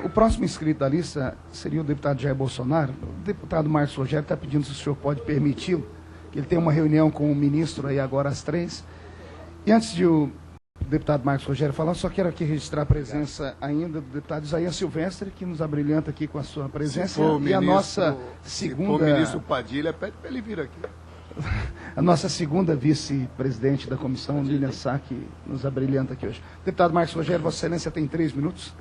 O próximo inscrito da lista seria o deputado Jair Bolsonaro. O deputado Marcos Rogério está pedindo se o senhor pode permiti-lo, que ele tem uma reunião com o ministro aí agora às 3. E antes de o deputado Marcos Rogério falar, só quero aqui registrar a presença ainda do deputado Isaías Silvestre, que nos abrilhanta aqui com a sua presença. E a nossa segunda... Se for o ministro Padilha, pede para ele vir aqui. A nossa segunda vice-presidente da comissão, Lilian Sá, que nos abrilhanta aqui hoje. Deputado Marcos Rogério, Vossa Excelência tem 3 minutos.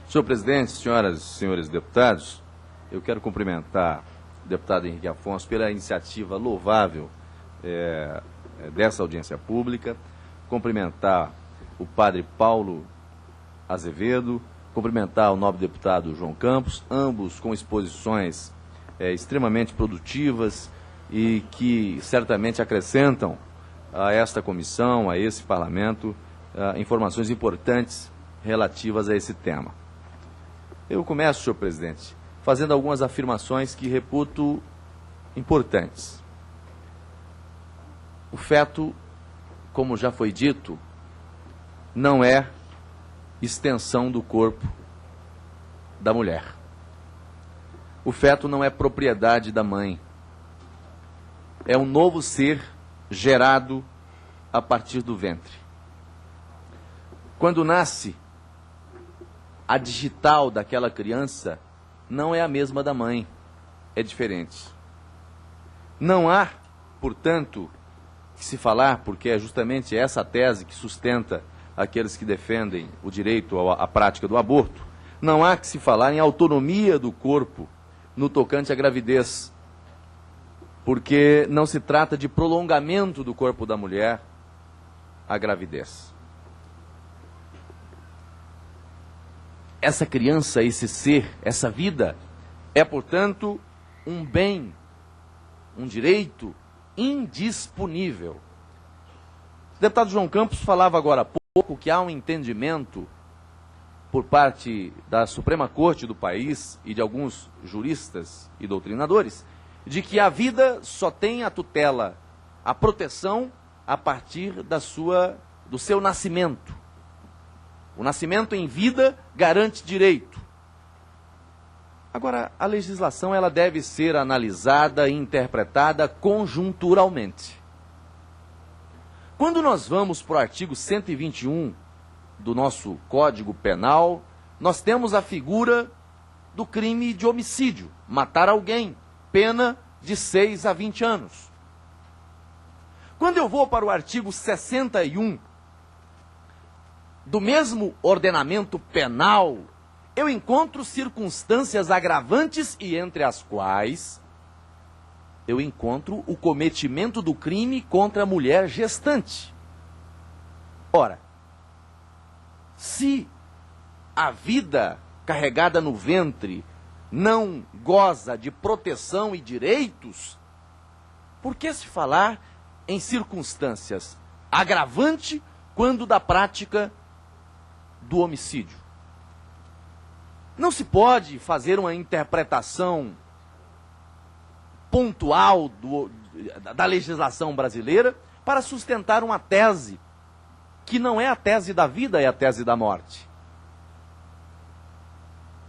Senhor presidente, senhoras e senhores deputados, eu quero cumprimentar o deputado Henrique Afonso pela iniciativa louvável dessa audiência pública, cumprimentar o padre Paulo Azevedo, cumprimentar o nobre deputado João Campos, ambos com exposições extremamente produtivas e que certamente acrescentam a esta comissão, a esse parlamento, informações importantes relativas a esse tema. Eu começo, senhor presidente, fazendo algumas afirmações que reputo importantes. O feto, como já foi dito, não é extensão do corpo da mulher. O feto não é propriedade da mãe. É um novo ser gerado a partir do ventre. Quando nasce, a digital daquela criança não é a mesma da mãe, é diferente. Não há, portanto, que se falar, porque é justamente essa tese que sustenta aqueles que defendem o direito à prática do aborto, não há que se falar em autonomia do corpo no tocante à gravidez, porque não se trata de prolongamento do corpo da mulher à gravidez. Essa criança, esse ser, essa vida, é, portanto, um bem, um direito indisponível. O deputado João Campos falava agora há pouco que há um entendimento por parte da Suprema Corte do país e de alguns juristas e doutrinadores de que a vida só tem a tutela, a proteção a partir do seu nascimento. O nascimento em vida garante direito. Agora, a legislação ela deve ser analisada e interpretada conjunturalmente. Quando nós vamos para o artigo 121 do nosso Código Penal, nós temos a figura do crime de homicídio, matar alguém, pena de 6 a 20 anos. Quando eu vou para o artigo 61 do mesmo ordenamento penal, eu encontro circunstâncias agravantes e entre as quais eu encontro o cometimento do crime contra a mulher gestante. Ora, se a vida carregada no ventre não goza de proteção e direitos, por que se falar em circunstâncias agravante quando da prática do homicídio? Não se pode fazer uma interpretação pontual da legislação brasileira para sustentar uma tese que não é a tese da vida, é a tese da morte.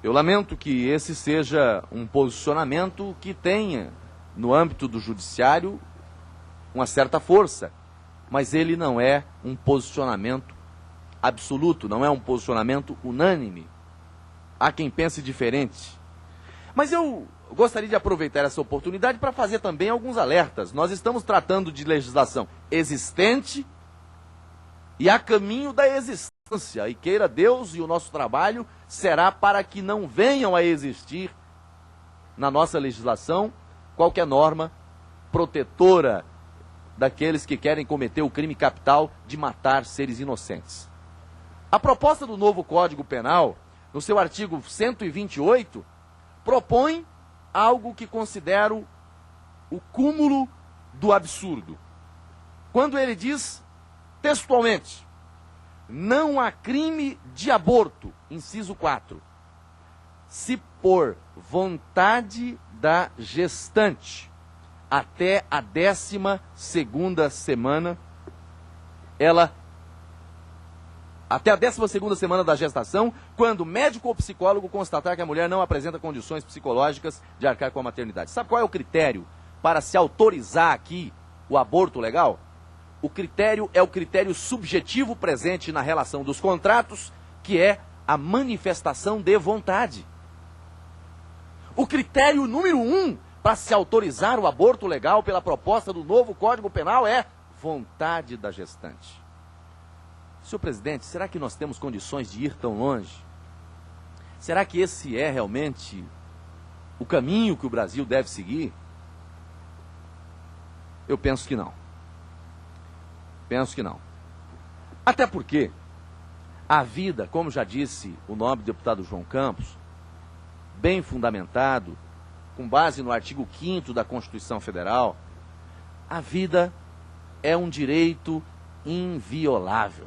Eu lamento que esse seja um posicionamento que tenha, no âmbito do judiciário, uma certa força, mas ele não é um posicionamento absoluto, não é um posicionamento unânime. Há quem pense diferente. Mas eu gostaria de aproveitar essa oportunidade para fazer também alguns alertas. Nós estamos tratando de legislação existente e a caminho da existência. E queira Deus, e o nosso trabalho será para que não venham a existir na nossa legislação qualquer norma protetora daqueles que querem cometer o crime capital de matar seres inocentes. A proposta do novo Código Penal, no seu artigo 128, propõe algo que considero o cúmulo do absurdo. Quando ele diz, textualmente, não há crime de aborto, inciso 4, se por vontade da gestante, até a 12ª semana, ela até a 12ª semana da gestação, quando o médico ou psicólogo constatar que a mulher não apresenta condições psicológicas de arcar com a maternidade. Sabe qual é o critério para se autorizar aqui o aborto legal? O critério é o critério subjetivo presente na relação dos contratos, que é a manifestação de vontade. O critério número 1 para se autorizar o aborto legal pela proposta do novo Código Penal é vontade da gestante. Senhor presidente, será que nós temos condições de ir tão longe? Será que esse é realmente o caminho que o Brasil deve seguir? Eu penso que não. Penso que não. Até porque a vida, como já disse o nobre deputado João Campos, bem fundamentado, com base no artigo 5º da Constituição Federal, a vida é um direito inviolável.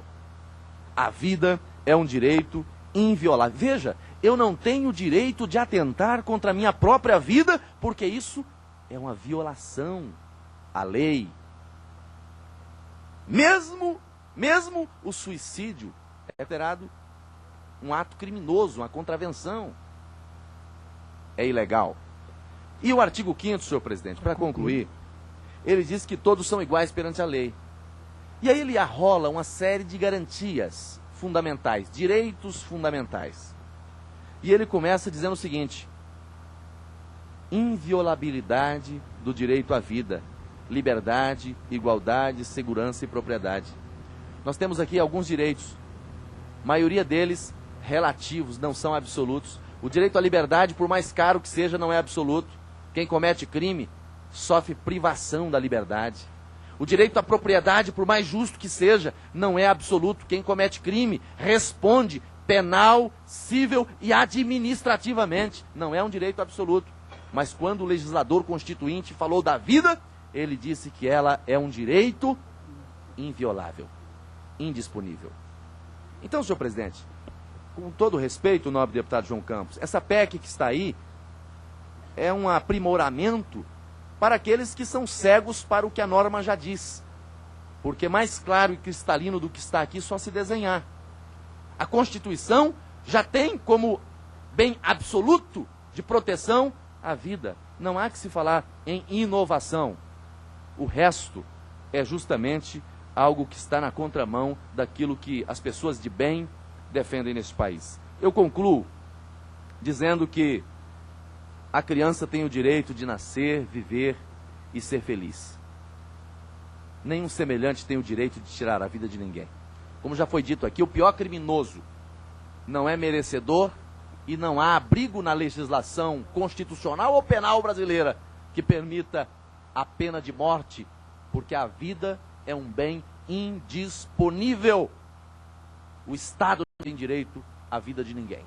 A vida é um direito inviolável. Veja, eu não tenho direito de atentar contra a minha própria vida, porque isso é uma violação à lei. Mesmo o suicídio é considerado um ato criminoso, uma contravenção. É ilegal. E o artigo 5º, senhor presidente, para concluir, ele diz que todos são iguais perante a lei. E aí ele arrola uma série de garantias fundamentais, direitos fundamentais. E ele começa dizendo o seguinte: inviolabilidade do direito à vida, liberdade, igualdade, segurança e propriedade. Nós temos aqui alguns direitos, maioria deles relativos, não são absolutos. O direito à liberdade, por mais caro que seja, não é absoluto. Quem comete crime sofre privação da liberdade. O direito à propriedade, por mais justo que seja, não é absoluto. Quem comete crime responde penal, civil e administrativamente. Não é um direito absoluto. Mas quando o legislador constituinte falou da vida, ele disse que ela é um direito inviolável, indisponível. Então, senhor presidente, com todo respeito, nobre deputado João Campos, essa PEC que está aí é um aprimoramento para aqueles que são cegos para o que a norma já diz. Porque mais claro e cristalino do que está aqui só se desenhar. A Constituição já tem como bem absoluto de proteção a vida. Não há que se falar em inovação. O resto é justamente algo que está na contramão daquilo que as pessoas de bem defendem neste país. Eu concluo dizendo que a criança tem o direito de nascer, viver e ser feliz. Nenhum semelhante tem o direito de tirar a vida de ninguém. Como já foi dito aqui, o pior criminoso não é merecedor e não há abrigo na legislação constitucional ou penal brasileira que permita a pena de morte, porque a vida é um bem indisponível. O Estado não tem direito à vida de ninguém.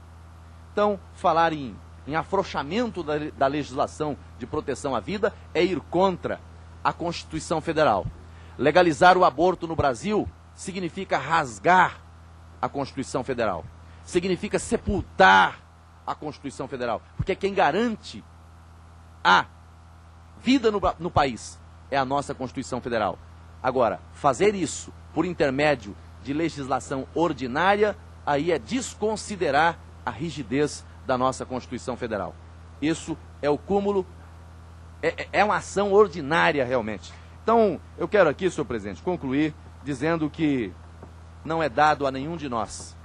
Então, falar em afrouxamento da legislação de proteção à vida é ir contra a Constituição Federal. Legalizar o aborto no Brasil significa rasgar a Constituição Federal. Significa sepultar a Constituição Federal. Porque quem garante a vida no país é a nossa Constituição Federal. Agora, fazer isso por intermédio de legislação ordinária, aí é desconsiderar a rigidez da nossa Constituição Federal. Isso é o cúmulo, é uma ação ordinária realmente. Então, eu quero aqui, senhor presidente, concluir dizendo que não é dado a nenhum de nós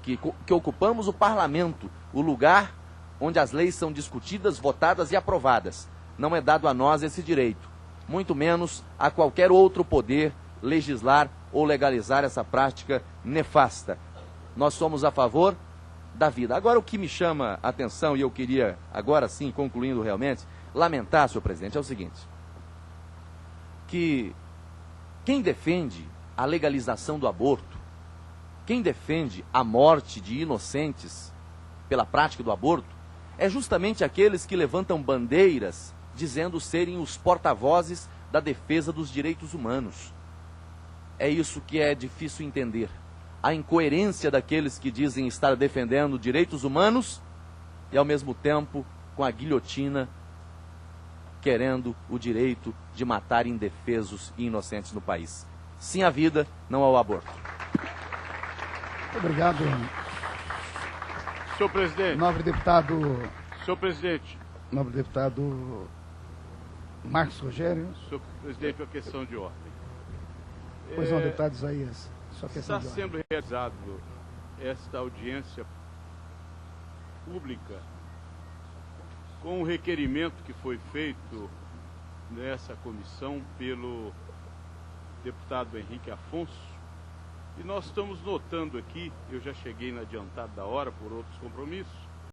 que ocupamos o parlamento, o lugar onde as leis são discutidas, votadas e aprovadas. Não é dado a nós esse direito, muito menos a qualquer outro poder legislar ou legalizar essa prática nefasta. Nós somos a favor da vida. Agora, o que me chama a atenção, e eu queria, agora sim, concluindo realmente, lamentar, senhor presidente, é o seguinte: que quem defende a legalização do aborto, quem defende a morte de inocentes pela prática do aborto, é justamente aqueles que levantam bandeiras dizendo serem os porta-vozes da defesa dos direitos humanos. É isso que é difícil entender. A incoerência daqueles que dizem estar defendendo direitos humanos e, ao mesmo tempo, com a guilhotina, querendo o direito de matar indefesos e inocentes no país. sim à vida, não ao aborto. Obrigado, Senhor presidente. nobre deputado. Senhor presidente. Nobre deputado Marcos Rogério. Senhor presidente, uma questão de ordem. Pois não, deputado Isaías. Sua questão Está de ordem. sendo realizado esta audiência pública com o requerimento que foi feito nessa comissão pelo deputado Henrique Afonso. E nós estamos notando aqui, eu já cheguei na adiantada da hora por outros compromissos,